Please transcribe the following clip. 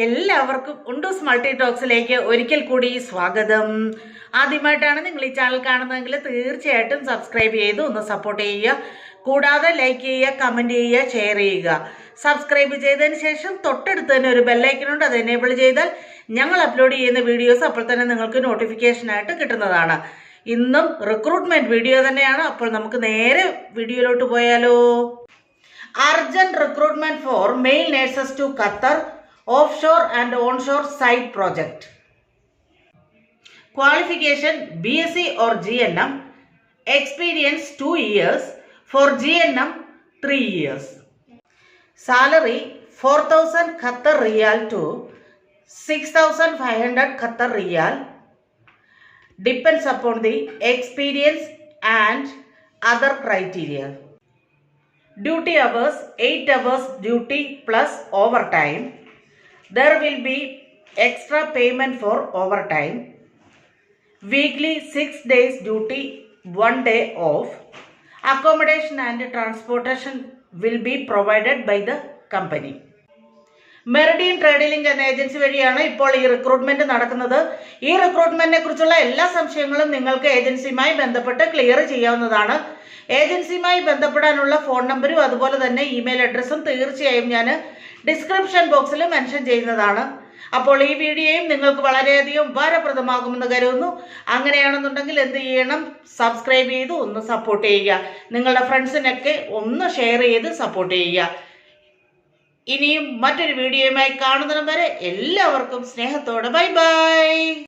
എല്ലാവർക്കും ഉണ്ടൂസ് മൾട്ടി ടോക്സിലേക്ക് ഒരിക്കൽ കൂടി സ്വാഗതം. ആദ്യമായിട്ടാണ് നിങ്ങൾ ഈ ചാനൽ കാണുന്നതെങ്കിൽ തീർച്ചയായിട്ടും സബ്സ്ക്രൈബ് ചെയ്ത് ഒന്ന് സപ്പോർട്ട് ചെയ്യുക. കൂടാതെ ലൈക്ക് ചെയ്യുക, കമൻറ്റ് ചെയ്യുക, ഷെയർ ചെയ്യുക. സബ്സ്ക്രൈബ് ചെയ്തതിന് ശേഷം തൊട്ടടുത്ത് തന്നെ ഒരു ബെല്ലൈക്കനുണ്ട്, അത് എനേബിൾ ചെയ്താൽ ഞങ്ങൾ അപ്ലോഡ് ചെയ്യുന്ന വീഡിയോസ് അപ്പോൾ തന്നെ നിങ്ങൾക്ക് നോട്ടിഫിക്കേഷനായിട്ട് കിട്ടുന്നതാണ്. ഇന്നും റിക്രൂട്ട്മെൻറ്റ് വീഡിയോ തന്നെയാണ്. അപ്പോൾ നമുക്ക് നേരെ വീഡിയോയിലോട്ട് പോയാലോ. Urgent recruitment for male nurses to Qatar offshore and onshore site project. Qualification BSc or GNM. Experience 2 years. For GNM 3 years. Salary 4,000 Qatar Riyal to 6,500 Qatar Riyal. Depends upon the experience and other criteria. Duty hours 8 hours duty plus overtime. There will be extra payment for overtime. Weekly 6 days duty, 1 day off. Accommodation and transportation will be provided by the company. Meridian trade link എന്ന agency വഴിയാണ് ഇപ്പോൾ ഈ recruitment നടക്കുന്നത്. ഈ റിക്രൂട്ട്മെന്റിനെ കുറിച്ചുള്ള എല്ലാ സംശയങ്ങളും നിങ്ങൾക്ക് ഏജൻസിയുമായി ബന്ധപ്പെട്ട് ക്ലിയർ ചെയ്യാവുന്നതാണ്. ഏജൻസിയുമായി ബന്ധപ്പെടാനുള്ള ഫോൺ നമ്പറും അതുപോലെ തന്നെ ഇമെയിൽ അഡ്രസ്സും തീർച്ചയായും ഞാൻ ഡിസ്ക്രിപ്ഷൻ ബോക്സിൽ മെൻഷൻ ചെയ്യുന്നതാണ്. അപ്പോൾ ഈ വീഡിയോയും നിങ്ങൾക്ക് വളരെയധികം ഉപകാരപ്രദമാകുമെന്ന് കരുതുന്നു. അങ്ങനെയാണെന്നുണ്ടെങ്കിൽ എന്ത് ചെയ്യണം? സബ്സ്ക്രൈബ് ചെയ്ത് ഒന്ന് സപ്പോർട്ട് ചെയ്യുക. നിങ്ങളുടെ ഫ്രണ്ട്സിനൊക്കെ ഒന്ന് ഷെയർ ചെയ്ത് സപ്പോർട്ട് ചെയ്യുക. ഇനിയും മറ്റൊരു വീഡിയോയുമായി കാണുന്നതിനും വരെ എല്ലാവർക്കും സ്നേഹത്തോടെ ബൈ ബൈ.